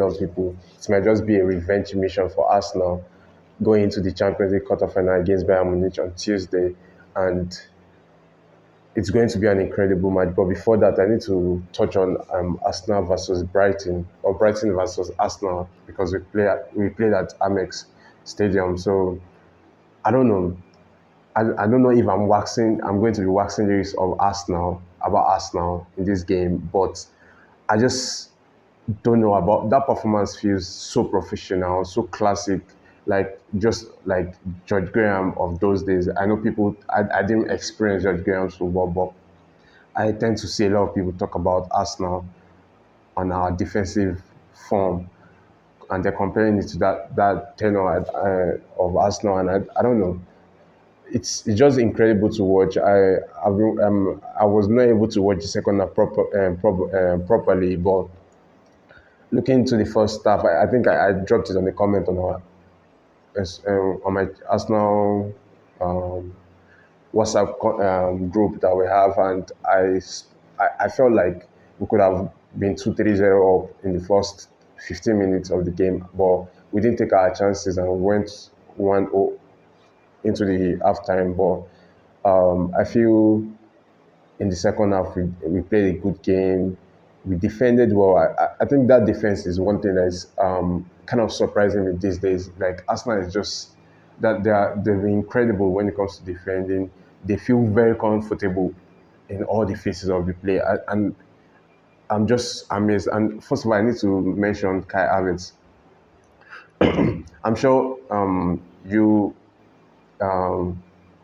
lot of people, it might just be a revenge mission for Arsenal going into the Champions League quarterfinal against Bayern Munich on Tuesday, and it's going to be an incredible match. But before that, I need to touch on Arsenal versus Brighton, or Brighton versus Arsenal, because we played at Amex Stadium. So I don't know. I don't know if I'm going to be waxing lyrics of Arsenal, about Arsenal in this game, but I just don't know about that performance. Feels so professional, so classic, like just like George Graham of those days. I know I didn't experience George Graham's football, but I tend to see a lot of people talk about Arsenal on our defensive form, and they're comparing it to that tenor of Arsenal, and I don't know. It's just incredible to watch. I was not able to watch the second half properly, but looking into the first half, I think I dropped it on the comment on my Arsenal um, WhatsApp group that we have, and I felt like we could have been 2-3-0 up in the first 15 minutes of the game, but we didn't take our chances and went 1-0 into the halftime. But I feel in the second half we played a good game. We defended well. I think that defense is one thing that is kind of surprising me these days. Like Arsenal is just that they're incredible when it comes to defending. They feel very comfortable in all the phases of the play, and I'm just amazed. And first of all, I need to mention Kai Havertz. I'm sure you um,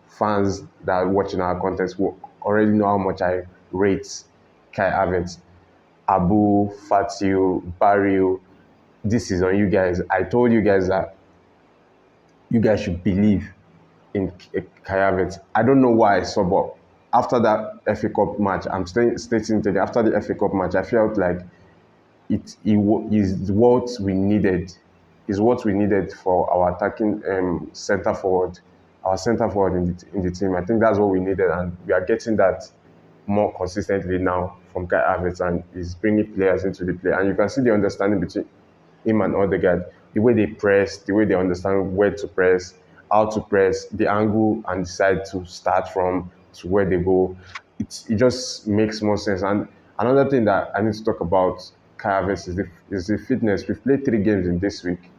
fans that are watching our content will already know how much I rate Kai Havertz. Fatihu Bariu, this is on you guys. I told you guys that you guys should believe in Kai Havertz. I don't know why I saw, but after that FA Cup match, I'm stating today, after the FA Cup match, I felt like it is what we needed. Is what we needed for our attacking centre forward, our centre forward in the team. I think that's what we needed, and we are getting that more consistently now from Kai Havertz, and he's bringing players into the play. And you can see the understanding between him and Odegaard, the way they press, the way they understand where to press, how to press, the angle and decide to start from to where they go. It just makes more sense. And another thing that I need to talk about Kai Havertz is the fitness. We've played 3 games in this week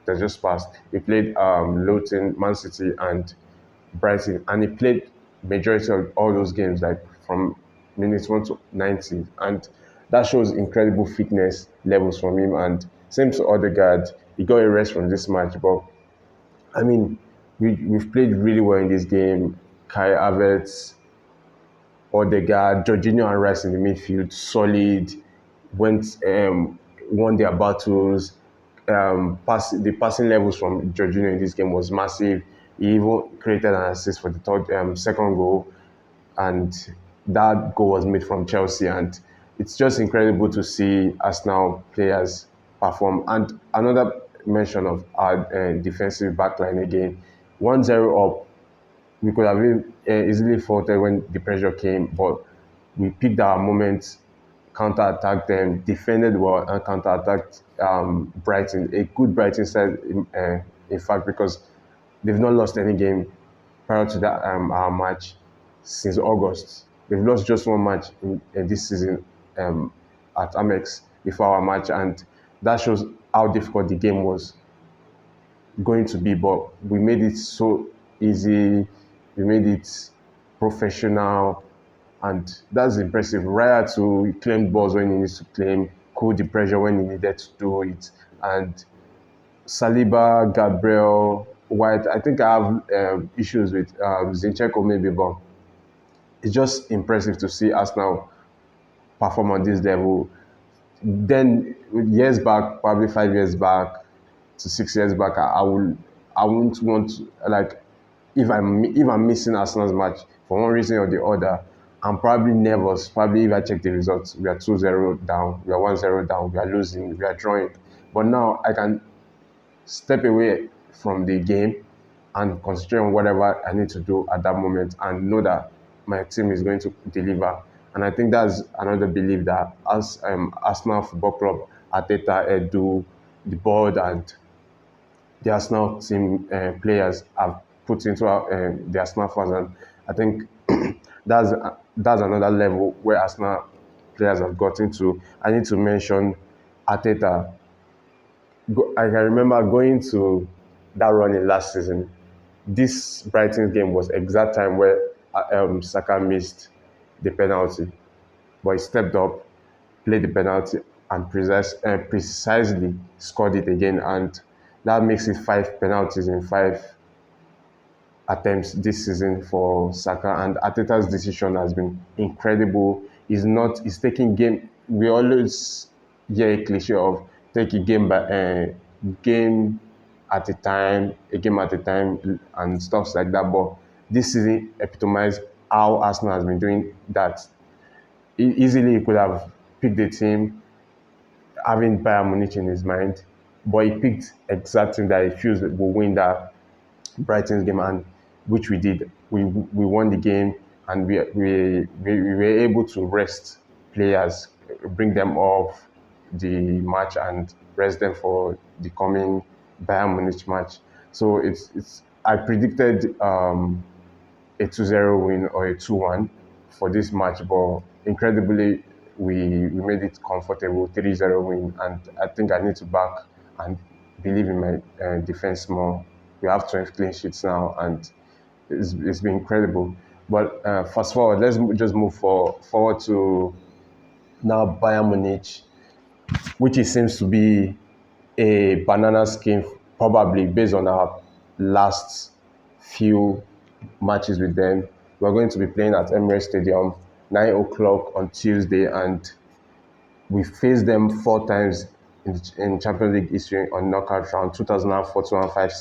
that just passed. We played Luton, Man City, and Brighton, and he played majority of all those games, like from minutes 1 to 90, and that shows incredible fitness levels from him. And same to Odegaard, he got a rest from this match, but I mean, we've played really well in this game. Kai Havertz, Odegaard, Jorginho and Rice in the midfield, solid, won their battles. The passing levels from Jorginho in this game was massive. He even created an assist for the second goal, and that goal was made from Chelsea. And it's just incredible to see Arsenal players perform. And another mention of our defensive backline again, 1-0 up. We could have easily faltered when the pressure came, but we picked our moments, counter-attacked them, defended well, and counter-attacked Brighton. A good Brighton side, in fact, because they've not lost any game prior to that our match since August. They've lost just one match in this season at Amex before our match, and that shows how difficult the game was going to be. But we made it so easy. We made it professional, and that's impressive. Raya too, he claimed balls when he needs to claim, cooled the pressure when he needed to do it, and Saliba, Gabriel, White. I think I have issues with Zinchenko maybe, but it's just impressive to see us now perform on this level. Then years back, probably 5 years back to 6 years back, I wouldn't want to, like, if I'm missing Arsenal's match for one reason or the other, I'm probably nervous. Probably if I check the results, we are 2-0 down, we are 1-0 down, we are losing, we are drawing. But now I can step away from the game and concentrate on whatever I need to do at that moment and know that my team is going to deliver. And I think that's another belief that as Arsenal Football Club Arteta, Edu, the board, and the Arsenal team players have put into the Arsenal fans, and I think that's that's another level where Arsenal players have gotten to. I need to mention Arteta. I can remember going to that run in last season. This Brighton game was exact time where Saka missed the penalty, but he stepped up, played the penalty, and precisely scored it again. And that makes it 5 penalties in 5 attempts this season for Saka. And Arteta's decision has been incredible. He's taking game. We always hear a cliche of take a game by game at a game at a time, and stuff like that. But this season epitomized how Arsenal has been doing that. Easily, he could have picked the team having Bayern Munich in his mind, but he picked exactly that he feels that will win that Brighton's game, and which we did. We won the game, and we were able to rest players, bring them off the match, and rest them for the coming Bayern Munich match. So it's I predicted a 2-0 win or a 2-1 for this match, but incredibly we made it comfortable 3-0 win, and I think I need to back and believe in my defense more. We have 12 clean sheets now, and it's been incredible. But fast forward, let's just move forward to now Bayern Munich, which it seems to be a banana scheme, probably based on our last few matches with them. We're going to be playing at Emirates Stadium, 9 o'clock on Tuesday, and we faced them 4 times in Champions League history on knockout round: 2004-2005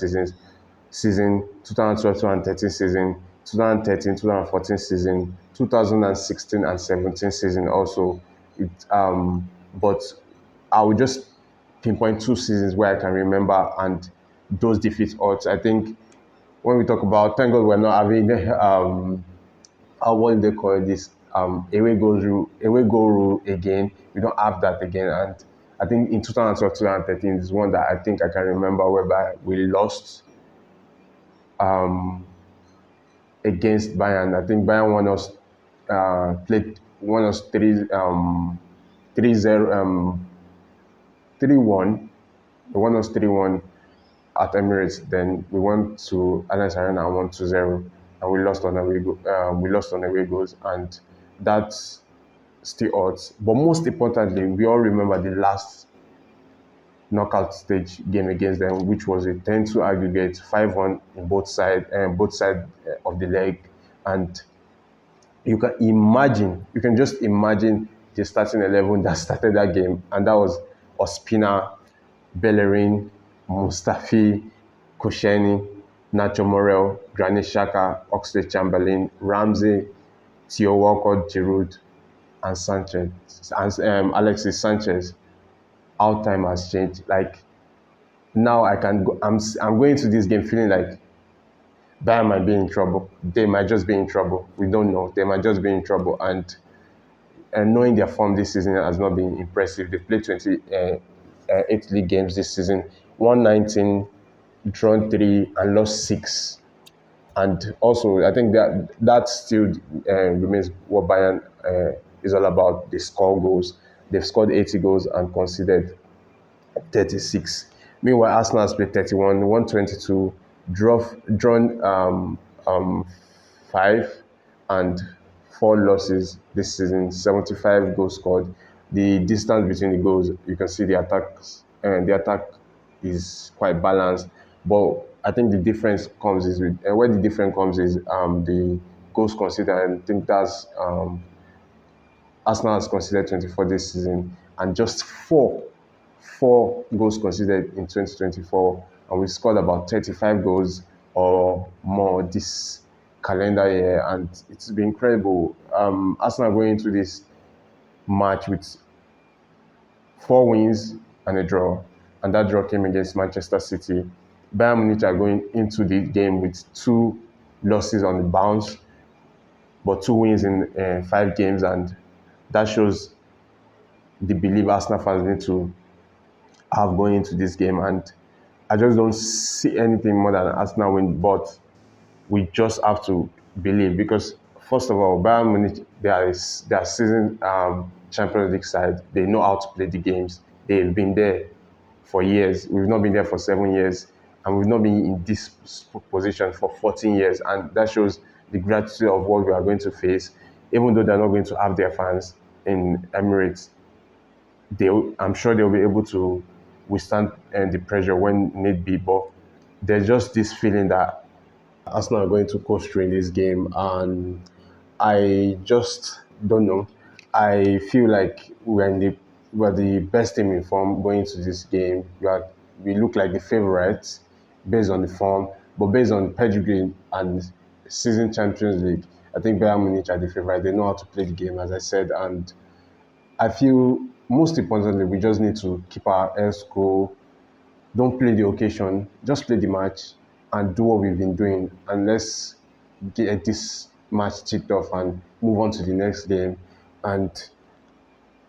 season, 2012-2013 season, 2013-2014 season, 2016 and 17 season also. But I will just pinpoint 2 seasons where I can remember, and those defeat odds. I think when we talk about, thank God we're not having what do they call this, away goal rule again. We don't have that again, and I think in 2012-2013 is one that I think I can remember whereby we lost against Bayern. I think Bayern won us 3-0, 3-1. They won us 3-1 at Emirates. Then we went to Allianz Arena and won 2-0, and we lost on away goals, and that's still odds. But most importantly, we all remember the last knockout stage game against them, which was a 10-2 aggregate, 5-1 in both sides of the leg. And you can just imagine the starting 11 that started that game, and that was Ospina, Bellerin, Mustafi, Koscielny, Nacho Morel, Granit Xhaka, Oxlade-Chamberlain, Ramsey, Theo Walcott, Giroud, and Sanchez, and Alexis Sanchez. How time has changed. Like, now I can go. I'm going to this game feeling like Bayern might be in trouble. They might just be in trouble. We don't know. They might just be in trouble. And knowing their form this season has not been impressive. They played 28 league games this season, won 19, drawn 3, and lost 6. And also, I think that still remains what Bayern is all about. They score goals. They've scored 80 goals and conceded 36. Meanwhile, Arsenal has played 31, 122, drawn 5, and 4 losses this season. 75 goals scored. The distance between the goals, you can see the attack is quite balanced. But I think the difference comes is the goals conceded. I think that's Arsenal has conceded 24 this season, and just four goals conceded in 2024, and we scored about 35 goals or more this calendar year, and it's been incredible. Arsenal going into this match with 4 wins and a draw, and that draw came against Manchester City. Bayern Munich are going into the game with 2 losses on the bounce, but 2 wins in 5 games, and that shows the belief Arsenal fans need to have going into this game, and I just don't see anything more than Arsenal win. But we just have to believe because first of all, Bayern Munich they are season Champions League side. They know how to play the games. They've been there for years. We've not been there for 7 years, and we've not been in this position for 14 years. And that shows the gratitude of what we are going to face, even though they're not going to have their fans in Emirates. I'm sure they'll be able to withstand the pressure when need be. But there's just this feeling that Arsenal are going to coast through in this game, and I just don't know. I feel like we're the best team in form going into this game. We look like the favourites based on the form, but based on pedigree and season Champions League, I think Bayern Munich are the favourite. They know how to play the game, as I said, and I feel most importantly we just need to keep our heads cool. Don't play the occasion, just play the match and do what we've been doing. And let's get this match ticked off and move on to the next game. And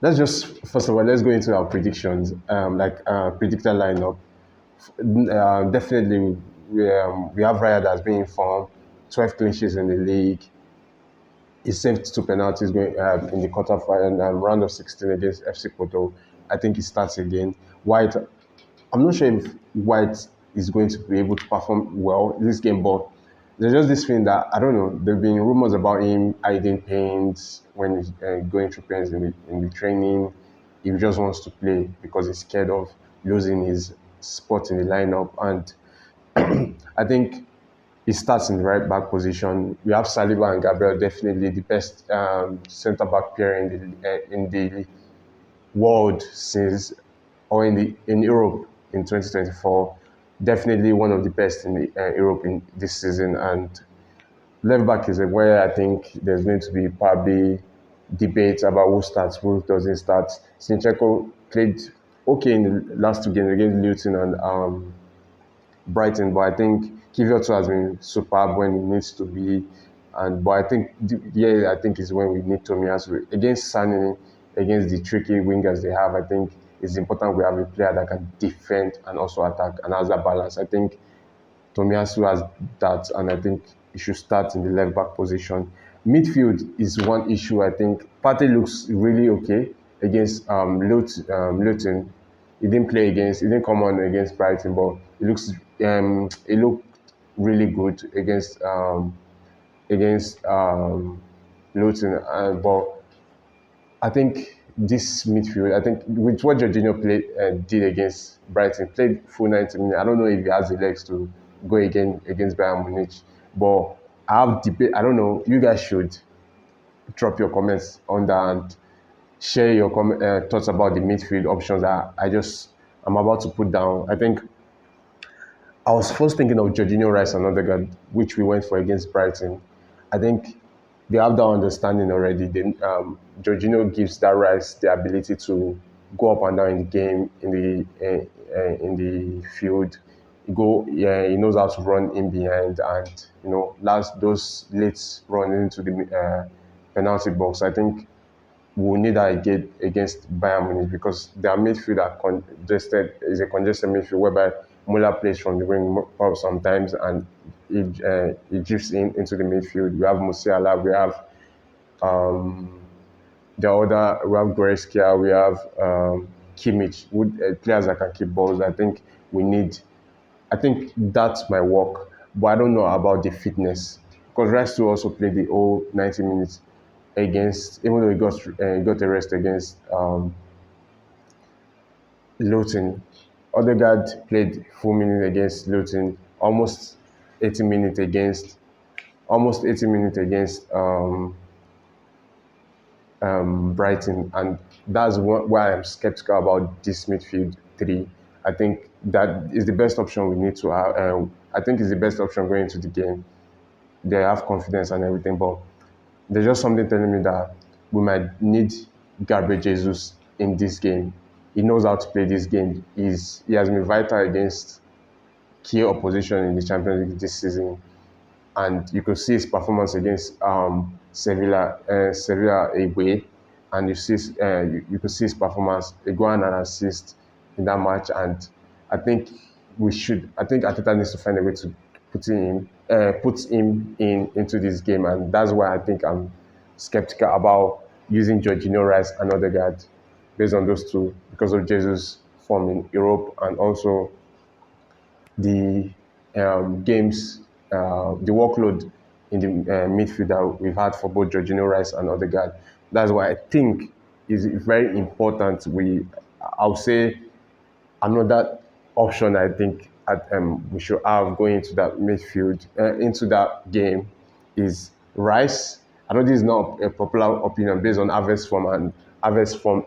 let's just, first of all, let's go into our predictions, predictor lineup. Definitely, we have Raya that's been in form, 12 clean sheets in the league. He saved 2 penalties going in the quarterfinal round of 16 against FC Porto. I think he starts again. White, I'm not sure if White is going to be able to perform well this game, but there's just this feeling that, I don't know, there have been rumors about him hiding pains when he's going through pains in the training. He just wants to play because he's scared of losing his spot in the lineup. And I think he starts in the right back position. We have Saliba and Gabriel, definitely the best centre-back pair in the world since, or in Europe in 2024. Definitely one of the best in Europe in this season. And left back is where I think there's going to be probably debate about who starts, who doesn't start. Zinchenko played okay in the last 2 games against Luton and Brighton, but I think Kvyat has been superb when he needs to be. But I think is when we need Tomiyasu against Sané, against the tricky wingers they have. I think it's important we have a player that can defend and also attack and has that balance. I think Tomiyasu has that, and I think he should start in the left back position. Midfield is one issue. I think Partey looks really okay against Luton. He didn't come on against Brighton, but he looked really good against Luton. But I think this midfield, I think with what Jorginho did against Brighton, played full 90 minutes. I don't know if he has the legs to go again against Bayern Munich, but I have debate. I don't know. You guys should drop your comments on that and share your thoughts about the midfield options that I'm about to put down. I think I was first thinking of Jorginho, Rice, and Odegaard, which we went for against Brighton. I think they have that understanding already. Jorginho gives that Rice the ability to go up and down in the game, in the field. He knows how to run in behind, and those late run into the penalty box. I think we'll need that against Bayern Munich because their midfield is a congested midfield whereby Muller plays from the wing sometimes and he drifts into the midfield. We have Musiala, we have we have Goretzka, we have Kimmich, players that can keep balls. I think that's my work, but I don't know about the fitness because Rice also played the whole 90 minutes even though he got a rest against Luton. Odegaard played full minute against Luton, almost 80 minutes against Brighton, and that's why I'm skeptical about this midfield 3. I think that is the best option we need to have. I think it's the best option going into the game. They have confidence and everything, but there's just something telling me that we might need Gabriel Jesus in this game. He knows how to play this game. He has been vital against key opposition in the Champions League this season, and you could see his performance against Sevilla away, and you could see his performance. He got an assist in that match, and I think I think Arteta needs to find a way to put him into this game, and that's why I think I'm skeptical about using Jorginho, Rice, and Odegaard based on those two because of Jesus' form in Europe and also the games, the workload in the midfield that we've had for both Jorginho, Rice, and Odegaard. That's why I think it's very important. I'll say another option I think we should have going into that midfield, into that game, is Rice. I know this is not a popular opinion based on Havertz form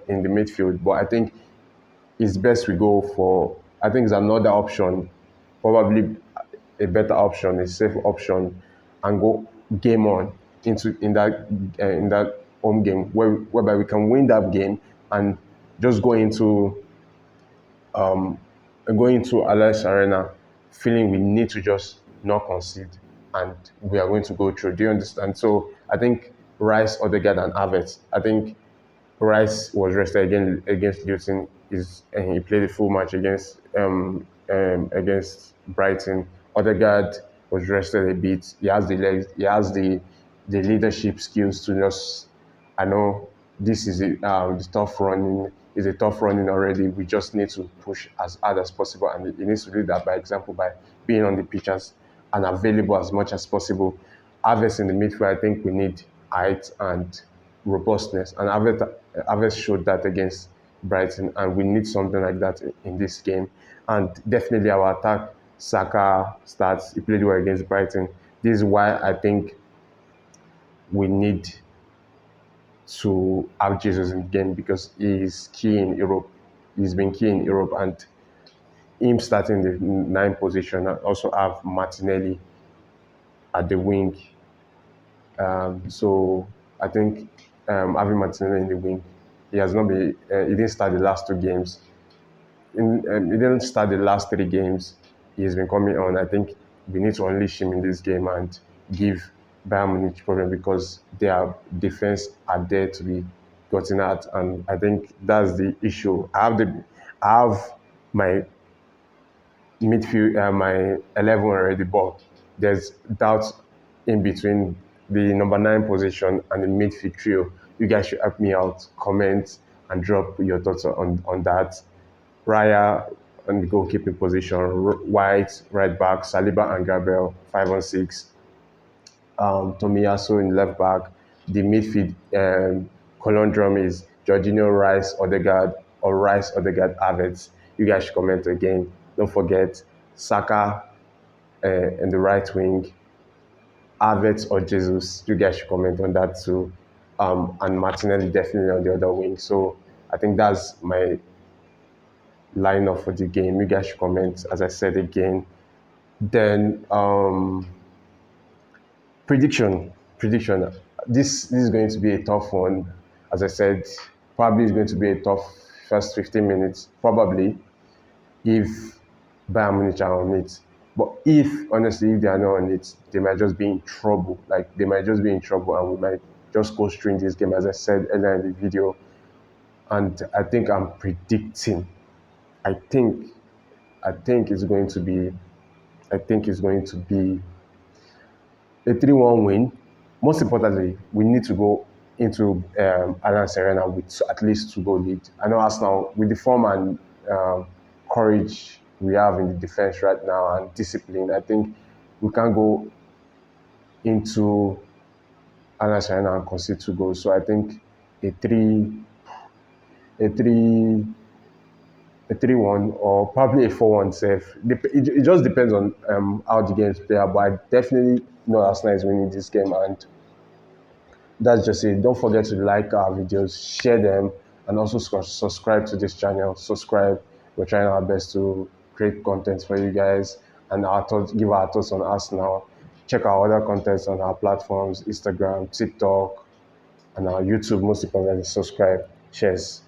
in the midfield, but I think it's best we go for. I think it's another option, probably a better option, a safe option, and go game on in that home game whereby we can win that game and just go into Alliance Arena feeling we need to just not concede and we are going to go through. Do you understand? So I think Rice, Odegaard, and Havertz. I think Rice was rested again against Luton. He played a full match against Brighton. Odegaard was rested a bit. He has the legs. He has the leadership skills to just. I know this is the tough running. Is a tough running already. We just need to push as hard as possible, and he needs to do that by example by being on the pitches and available as much as possible. Havertz in the midfield, I think we need height and robustness, and Havertz showed that against Brighton, and we need something like that in this game. And definitely our attack, Saka starts. He played well against Brighton. This is why I think we need to have Jesus in the game because he is key in Europe. He's been key in Europe, and him starting the 9th position and also have Martinelli at the wing. So I think having Martinelli in the wing, he has not been. He didn't start the last 2 games. He didn't start the last 3 games. He has been coming on. I think we need to unleash him in this game and give Bayern Munich problem because their defense are there to be gotten at, and I think that's the issue. I have my midfield, my 11 already, but there's doubts in between the number 9 position and the midfield trio. You guys should help me out, comment and drop your thoughts on that. Raya on the goalkeeping position, White right back, Saliba and Gabriel 5 and 6. Tomiyasu in left back. The midfield conundrum is Jorginho, Rice, Odegaard, or Rice, Odegaard, Havertz. You guys should comment again. Don't forget Saka in the right wing, Havertz or Jesus. You guys should comment on that too. And Martinelli definitely on the other wing. So I think that's my lineup for the game. You guys should comment, as I said again. Then prediction. This is going to be a tough one. As I said, probably it's going to be a tough first 15 minutes. Probably if Bayern Munich are on it. But honestly, if they are not on it, they might just be in trouble. Like, they might just be in trouble and we might just go straight in this game, as I said earlier in the video. And I think I'm predicting. I think it's going to be a 3-1 win. Most importantly, we need to go into Alliance Arena with at least 2-goal lead. I know Arsenal, with the form and courage we have in the defense right now and discipline, I think we can go into Alliance Arena and concede 2 goals. So I think a 3-1 or probably a 4-1 safe. It just depends on how the games play out, but I definitely know Arsenal is winning this game, and that's just it. Don't forget to like our videos, share them, and also subscribe to this channel. Subscribe. We're trying our best to create content for you guys and give our thoughts on Arsenal. Check our other contents on our platforms, Instagram, TikTok, and our YouTube. Most importantly, subscribe. Cheers.